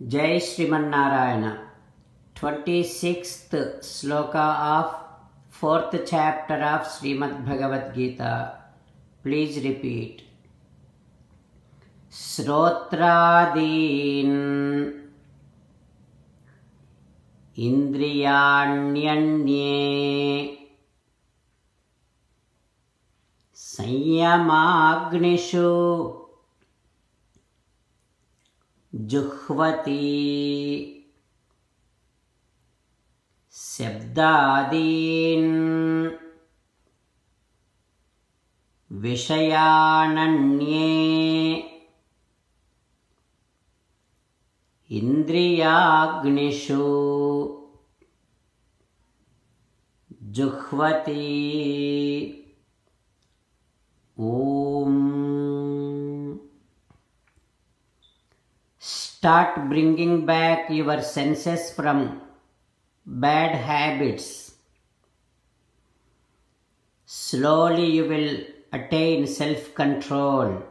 Jai Srimanarayana. 26th sloka of 4th chapter of Srimad Bhagavad Gita. Please repeat. Srotradin Indriyanyanye Sanyamagnishu Juhvati Sabdadin Vishayananye Indriyagnishu Juhvati. Om. Start bringing back your senses from bad habits. Slowly you will attain self-control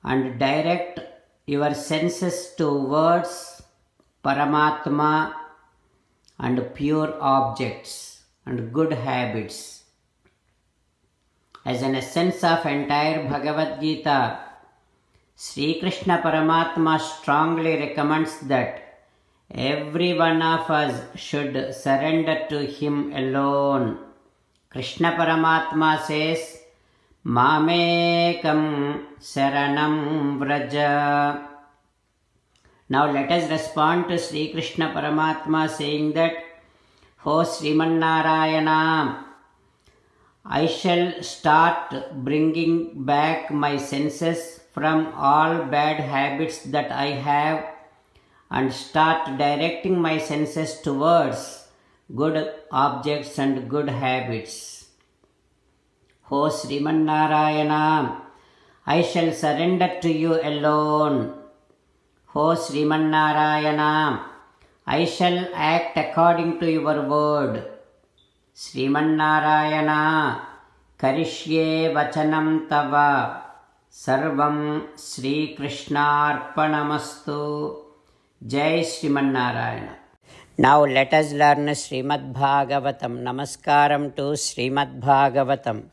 and direct your senses towards Paramatma and pure objects and good habits. As an essence of entire Bhagavad Gita, Sri Krishna Paramatma strongly recommends that every one of us should surrender to him alone. Krishna Paramatma says, Mamekam Saranam Vraja. Now let us respond to Sri Krishna Paramatma saying that, O Sriman Narayana, I shall start bringing back my senses from all bad habits that I have and start directing my senses towards good objects and good habits. O Sriman Narayana, I shall surrender to you alone. O Sriman Narayana, I shall act according to your word. Sriman Narayana, Karishye Vachanam Tava, Sarvam Sri Krishna Arpanamastu. Jai Sriman Narayana. Now let us learn Srimad Bhagavatam. Namaskaram to Srimad Bhagavatam.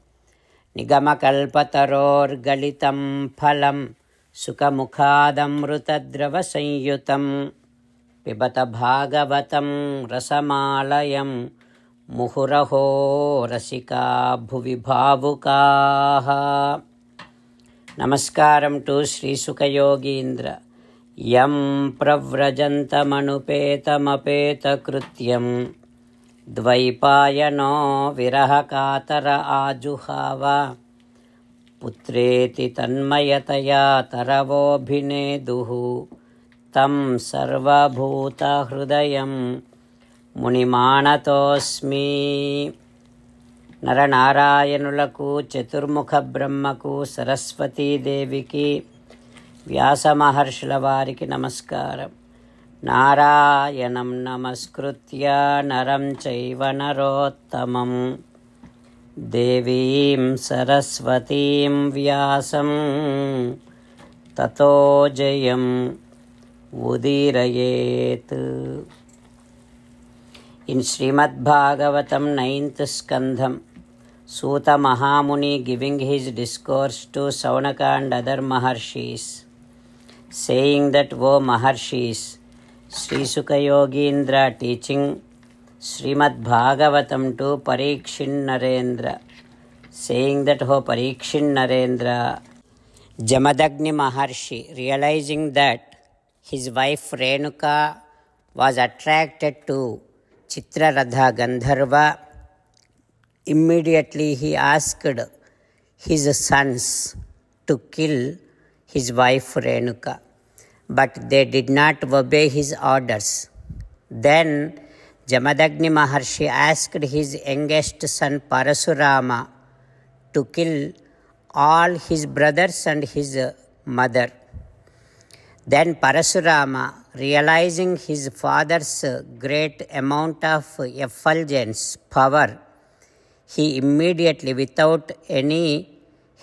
Nigamakalpataror galitam phalam Sukhamukhadamrutadrava sanyutam Pibata Bhagavatam rasamalayam Muhuraho rasika bhuvi bhavukaha. Namaskaram to Sri Sukha Yogindra. Yam pravrajantamanupeta krutyam Dvaipayano virahakatara ajuhava Putreti tanmayataya taravobhineduhu Tam sarvabhuta hrudayam Munimanatosmi. నరనారాయణులకు చతుర్ముఖ బ్రహ్మకు సరస్వతీ దేవికి వ్యాస మహర్షుల వారికి నమస్కారం. నారాయణం నమస్కృత్య నరం చైవ నరోత్తమం దేవీం సరస్వతీం వ్యాసం తతో జయం ఉదీరయేత్. In Srimad Bhagavatam 9th Skandham, Suta Mahamuni giving his discourse to Saunaka and other Maharshis, saying that, O Maharshis, Sri Sukha Yogindra teaching Srimad Bhagavatam to Parikshin Narendra, saying that, O Parikshin Narendra, Jamadagni Maharshi, realizing that his wife Renuka was attracted to Chitraradha Gandharva, immediately he asked his sons to kill his wife Renuka, but they did not obey his orders. Then Jamadagni Maharshi asked his youngest son Parasurama to kill all his brothers and his mother. Then Parasurama, realizing his father's great amount of effulgence, power, he immediately, without any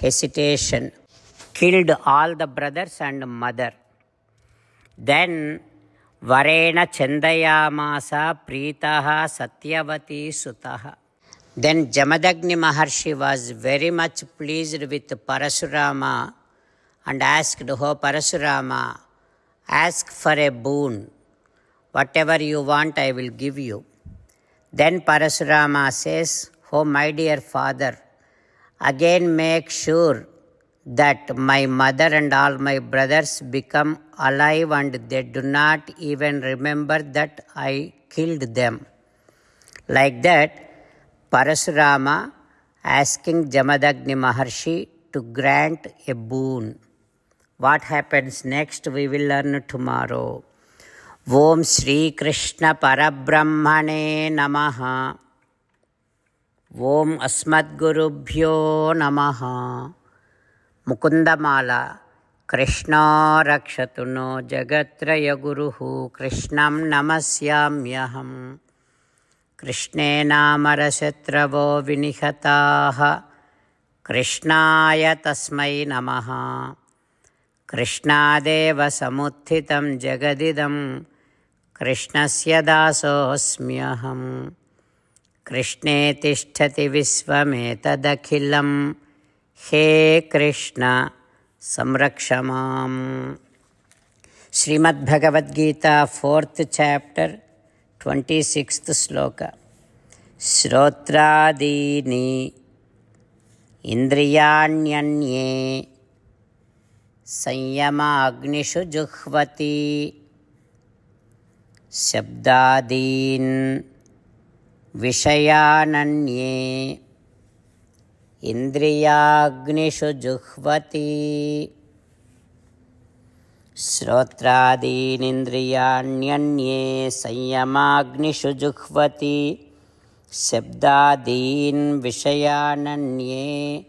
hesitation, killed all the brothers and mother. Then Varena Chandayamasa Pritaha Satyavati Sutaha. Then Jamadagni Maharshi was very much pleased with Parasurama and asked, "Oh Parasurama, ask for a boon. Whatever you want, I will give you." Then Parasurama says, "Oh my dear father, again make sure that my mother and all my brothers become alive and they do not even remember that I killed them." Like that, Parasurama asking Jamadagni Maharshi to grant a boon. What happens next we will learn tomorrow. Om Shri Krishna Parabrahmane Namaha. Om Asmadgurubhyo Namaha. Mukundamala. Krishna Rakshatu no Jagatraya Guruhu Krishnam Namasyamyaham. Krishne Namarashatravo Vinihataha. Krishnaya Tasmai Namaha. Krishnadeva Samuthitam Jagadidam. Krishnasya Dasosmyaham. Krishne Tishtati Visvametadakhilam. He Krishna Samrakshamam. Srimad Bhagavad Gita, 4th chapter, 26th sloka. Shrotradini Indriyanyanye Sanyama Agnishu Juhvati. Shabdadin Vishayananye Indriyagnishu Juhvati. Shrotradin Indriyanyanye Sanyamagnishu Juhvati. Shabdadin Vishayananye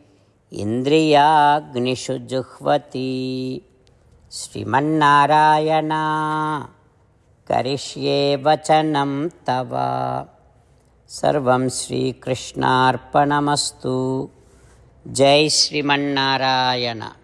Indriyagnishu Juhvati. Srimannarayana Karishye Vachanam Tava. Sarvam Shri Krishnarpanamastu. Jai Srimannarayana.